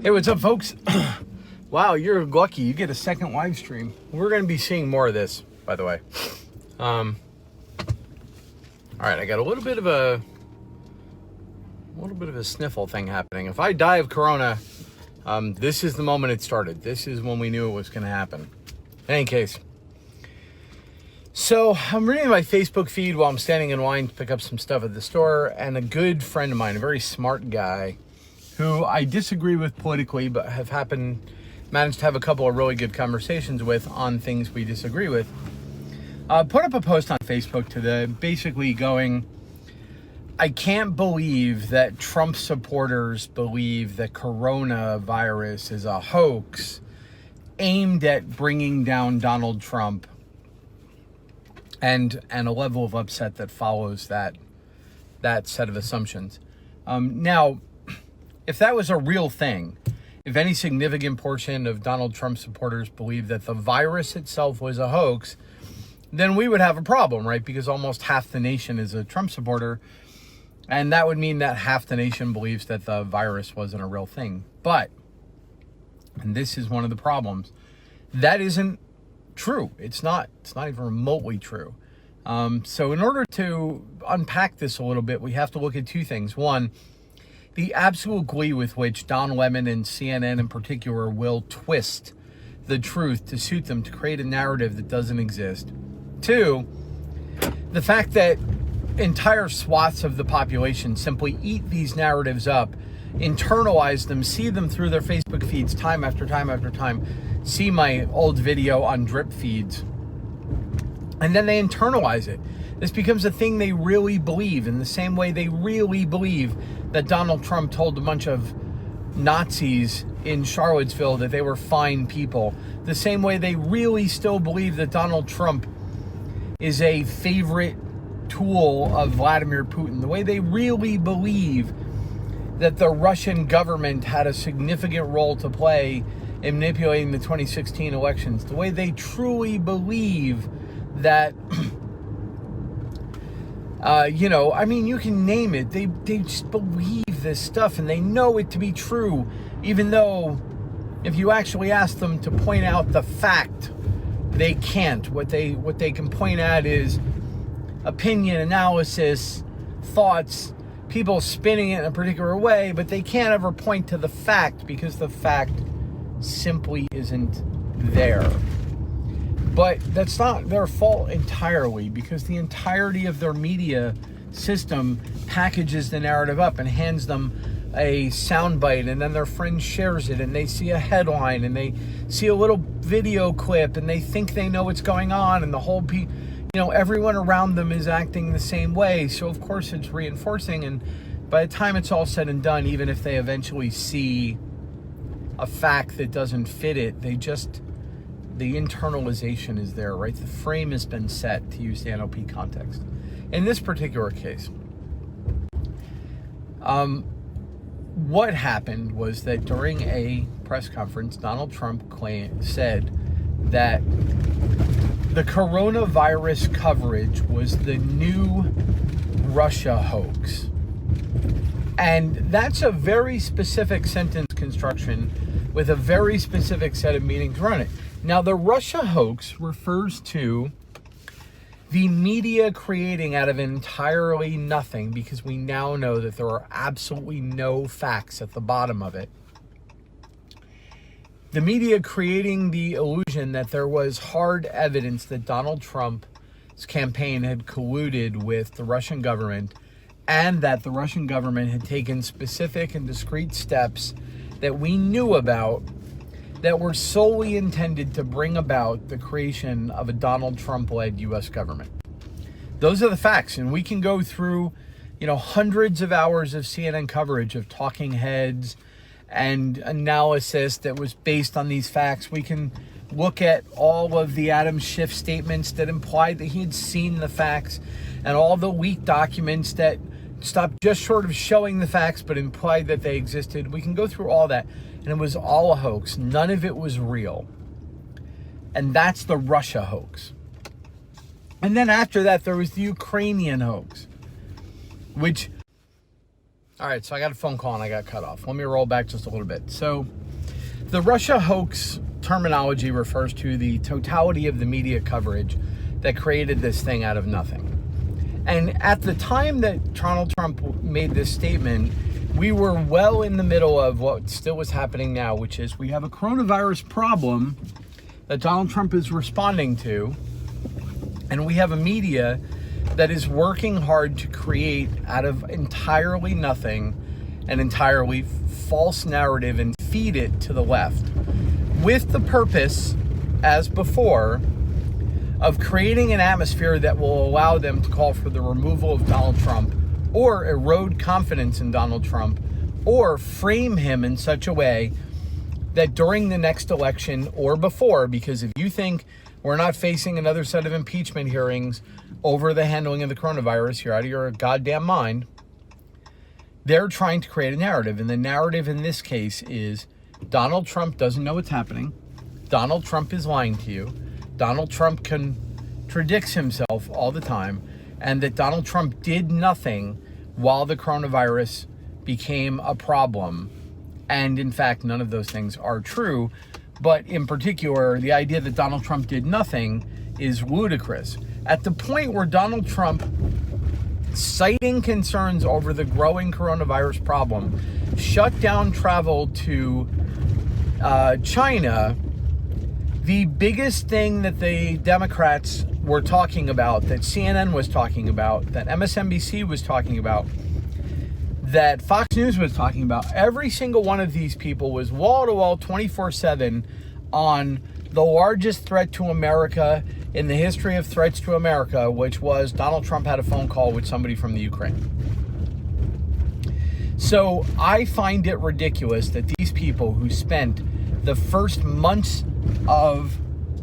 Hey, what's up, folks? Wow, you're lucky. You get a second live stream. We're going to be seeing more of this, by the way. All right, I got a little bit of a sniffle thing happening. If I die of corona, this is the moment it started. This is when we knew it was going to happen. In any case, so I'm reading my Facebook feed while I'm standing in line to pick up some stuff at the store, and a good friend of mine, a very smart guy, who I disagree with politically, but have managed to have a couple of really good conversations with on things we disagree with, put up a post on Facebook basically going, I can't believe that Trump supporters believe that coronavirus is a hoax aimed at bringing down Donald Trump, and a level of upset that follows that set of assumptions. Now, if that was a real thing, if any significant portion of Donald Trump supporters believe that the virus itself was a hoax, then we would have a problem, right? Because almost half the nation is a Trump supporter, and that would mean that half the nation believes that the virus wasn't a real thing. But, and this is one of the problems, that isn't true. It's not even remotely true. So in order to unpack this a little bit, we have to look at two things. One, the absolute glee with which Don Lemon and CNN in particular will twist the truth to suit them, to create a narrative that doesn't exist. Two, the fact that entire swaths of the population simply eat these narratives up, internalize them, see them through their Facebook feeds time after time after time, see my old video on drip feeds, and then they internalize it. This becomes a thing they really believe, in the same way they really believe that Donald Trump told a bunch of Nazis in Charlottesville that they were fine people. The same way they really still believe that Donald Trump is a favorite tool of Vladimir Putin. The way they really believe that the Russian government had a significant role to play in manipulating the 2016 elections. The way they truly believe that, you can name it. They just believe this stuff, and they know it to be true, even though if you actually ask them to point out the fact, they can't. What they can point at is opinion, analysis, thoughts, people spinning it in a particular way, but they can't ever point to the fact because the fact simply isn't there. But that's not their fault entirely, because the entirety of their media system packages the narrative up and hands them a soundbite, and then their friend shares it, and they see a headline, and they see a little video clip, and they think they know what's going on, and the whole everyone around them is acting the same way. So of course it's reinforcing, and by the time it's all said and done, even if they eventually see a fact that doesn't fit it, the internalization is there, right? The frame has been set, to use the NLP context. In this particular case, what happened was that during a press conference, Donald Trump said that the coronavirus coverage was the new Russia hoax. And that's a very specific sentence construction with a very specific set of meanings around it. Now, the Russia hoax refers to the media creating out of entirely nothing, because we now know that there are absolutely no facts at the bottom of it. The media creating the illusion that there was hard evidence that Donald Trump's campaign had colluded with the Russian government, and that the Russian government had taken specific and discrete steps that we knew about that were solely intended to bring about the creation of a Donald Trump-led U.S. government. Those are the facts, and we can go through, hundreds of hours of CNN coverage of talking heads and analysis that was based on these facts. We can look at all of the Adam Schiff statements that implied that he had seen the facts, and all the leaked documents that stopped just short of showing the facts but implied that they existed. We can go through all that, and it was all a hoax. None of it was real. And that's the Russia hoax. And then after that, there was the Ukrainian hoax, which All right, so I got a phone call and I got cut off. Let me roll back just a little bit. So the Russia hoax terminology refers to the totality of the media coverage that created this thing out of nothing. And at the time that Donald Trump made this statement, we were well in the middle of what still was happening now, which is we have a coronavirus problem that Donald Trump is responding to, and we have a media that is working hard to create out of entirely nothing an entirely false narrative and feed it to the left with the purpose, as before, of creating an atmosphere that will allow them to call for the removal of Donald Trump or erode confidence in Donald Trump or frame him in such a way that during the next election or before, because if you think we're not facing another set of impeachment hearings over the handling of the coronavirus, you're out of your goddamn mind. They're trying to create a narrative. And the narrative in this case is Donald Trump doesn't know what's happening. Donald Trump is lying to you. Donald Trump contradicts himself all the time. And that Donald Trump did nothing while the coronavirus became a problem. And in fact, none of those things are true. But in particular, the idea that Donald Trump did nothing is ludicrous. At the point where Donald Trump, citing concerns over the growing coronavirus problem, shut down travel to China, the biggest thing that the Democrats were talking about, that CNN was talking about, that MSNBC was talking about, that Fox News was talking about, every single one of these people was wall-to-wall 24/7 on the largest threat to America in the history of threats to America, which was Donald Trump had a phone call with somebody from the Ukraine. So I find it ridiculous that these people who spent the first months of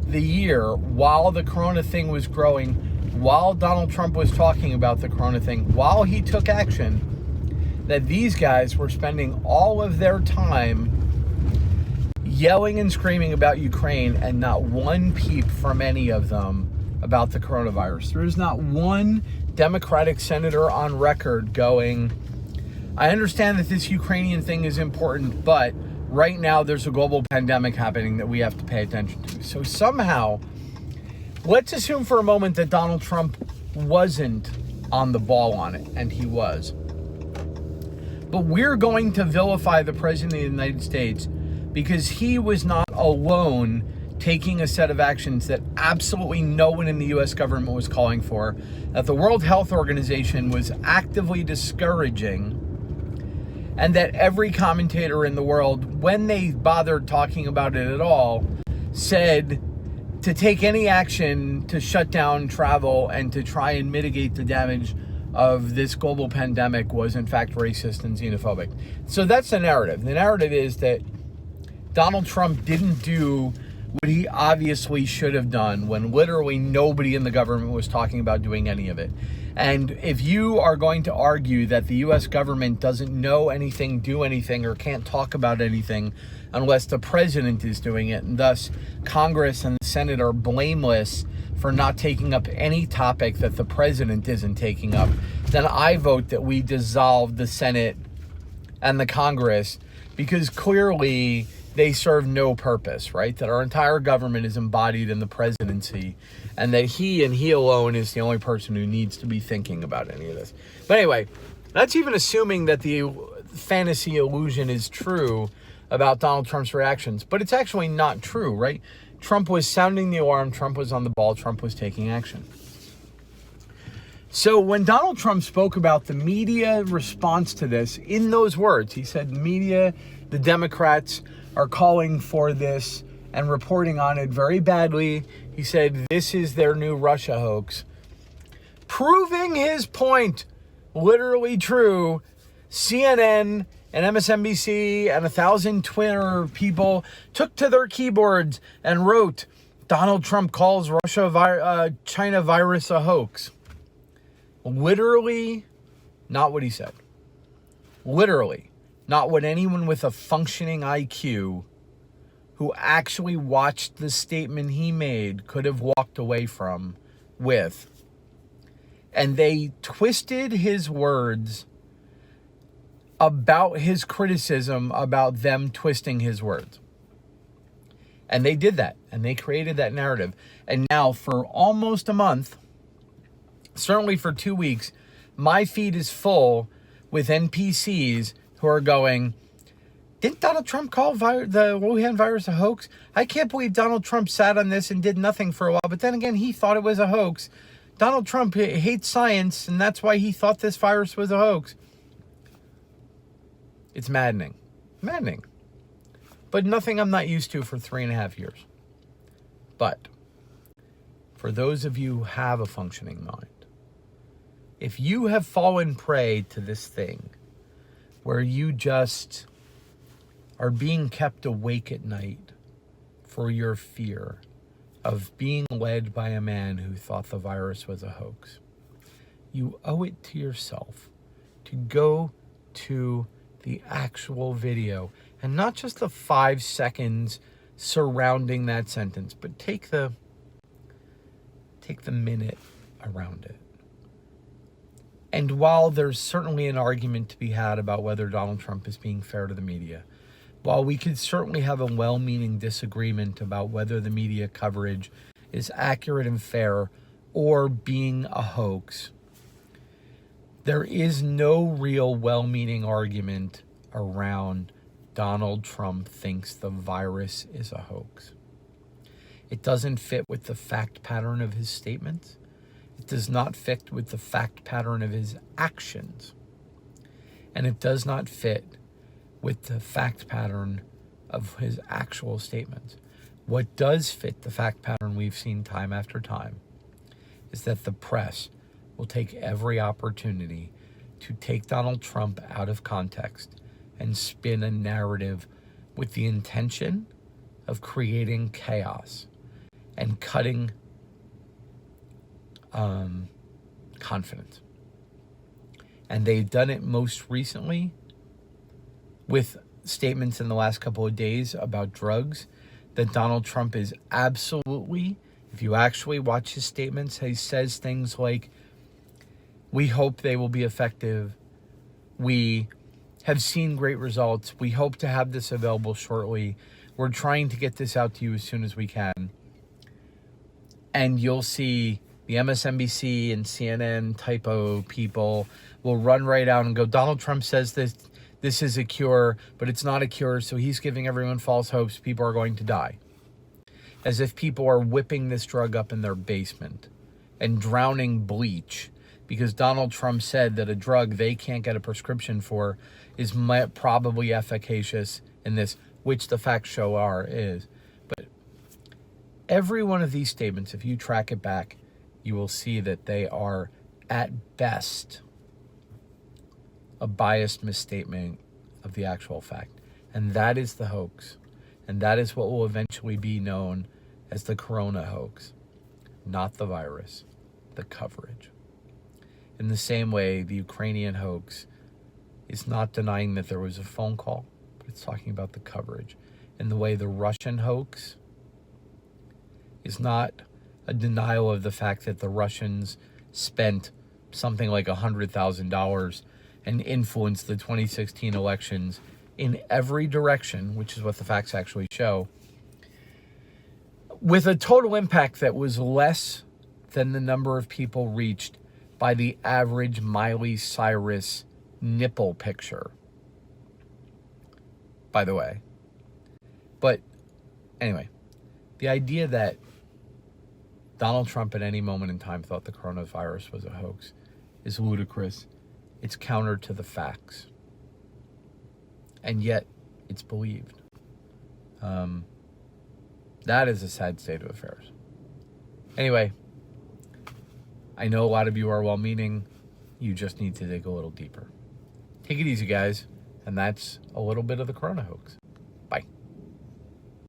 the year while the corona thing was growing, while Donald Trump was talking about the corona thing, while he took action, that these guys were spending all of their time yelling and screaming about Ukraine and not one peep from any of them about the coronavirus. There is not one Democratic senator on record going, I understand that this Ukrainian thing is important, but right now there's a global pandemic happening that we have to pay attention to. So somehow, let's assume for a moment that Donald Trump wasn't on the ball on it, and he was. But we're going to vilify the President of the United States because he was not alone taking a set of actions that absolutely no one in the U.S. government was calling for, that the World Health Organization was actively discouraging, and that every commentator in the world, when they bothered talking about it at all, said to take any action to shut down travel and to try and mitigate the damage of this global pandemic was in fact racist and xenophobic. So that's the narrative. The narrative is that Donald Trump didn't do what he obviously should have done when literally nobody in the government was talking about doing any of it. And if you are going to argue that the U.S. government doesn't know anything, do anything, or can't talk about anything unless the president is doing it, and thus Congress and the Senate are blameless for not taking up any topic that the president isn't taking up, then I vote that we dissolve the Senate and the Congress, because clearly they serve no purpose, right? That our entire government is embodied in the presidency, and that he and he alone is the only person who needs to be thinking about any of this. But anyway, that's even assuming that the fantasy illusion is true about Donald Trump's reactions. But it's actually not true, right? Trump was sounding the alarm. Trump was on the ball. Trump was taking action. So when Donald Trump spoke about the media response to this, in those words, he said, media, the Democrats are calling for this and reporting on it very badly. He said, this is their new Russia hoax. Proving his point, literally true, CNN and MSNBC and 1,000 Twitter people took to their keyboards and wrote, Donald Trump calls China virus a hoax. Literally, not what he said. Literally, not what anyone with a functioning IQ who actually watched the statement he made could have walked away from with. And they twisted his words about his criticism about them twisting his words. And they did that, and they created that narrative. And now for almost a month, certainly for 2 weeks, my feed is full with NPCs who are going, didn't Donald Trump call the Wuhan virus a hoax? I can't believe Donald Trump sat on this and did nothing for a while, but then again, he thought it was a hoax. Donald Trump hates science, and that's why he thought this virus was a hoax. It's maddening. Maddening. But nothing I'm not used to for 3.5 years. But for those of you who have a functioning mind, if you have fallen prey to this thing where you just are being kept awake at night for your fear of being led by a man who thought the virus was a hoax, you owe it to yourself to go to the actual video, and not just the 5 seconds surrounding that sentence, but take the minute around it. And while there's certainly an argument to be had about whether Donald Trump is being fair to the media, while we could certainly have a well-meaning disagreement about whether the media coverage is accurate and fair or being a hoax, there is no real well-meaning argument around Donald Trump thinks the virus is a hoax. It doesn't fit with the fact pattern of his statements. It does not fit with the fact pattern of his actions. And it does not fit with the fact pattern of his actual statements. What does fit the fact pattern we've seen time after time is that the press will take every opportunity to take Donald Trump out of context and spin a narrative with the intention of creating chaos and cutting confidence. And they've done it most recently with statements in the last couple of days about drugs that Donald Trump is absolutely, if you actually watch his statements, he says things like, we hope they will be effective. We have seen great results. We hope to have this available shortly. We're trying to get this out to you as soon as we can. And you'll see the MSNBC and CNN typo people will run right out and go, Donald Trump says this is a cure, but it's not a cure, so he's giving everyone false hopes. People are going to die. As if people are whipping this drug up in their basement and drowning bleach because Donald Trump said that a drug they can't get a prescription for is probably efficacious in this, which the facts show is. But every one of these statements, if you track it back, you will see that they are, at best, a biased misstatement of the actual fact. And that is the hoax. And that is what will eventually be known as the corona hoax. Not the virus, the coverage. In the same way, the Ukrainian hoax is not denying that there was a phone call, but it's talking about the coverage. In the way the Russian hoax is not a denial of the fact that the Russians spent something like $100,000 and influenced the 2016 elections in every direction, which is what the facts actually show, with a total impact that was less than the number of people reached by the average Miley Cyrus nipple picture, by the way. But anyway, the idea that Donald Trump at any moment in time thought the coronavirus was a hoax is ludicrous. It's counter to the facts. And yet, it's believed. That is a sad state of affairs. Anyway, I know a lot of you are well-meaning. You just need to dig a little deeper. Take it easy, guys. And that's a little bit of the corona hoax.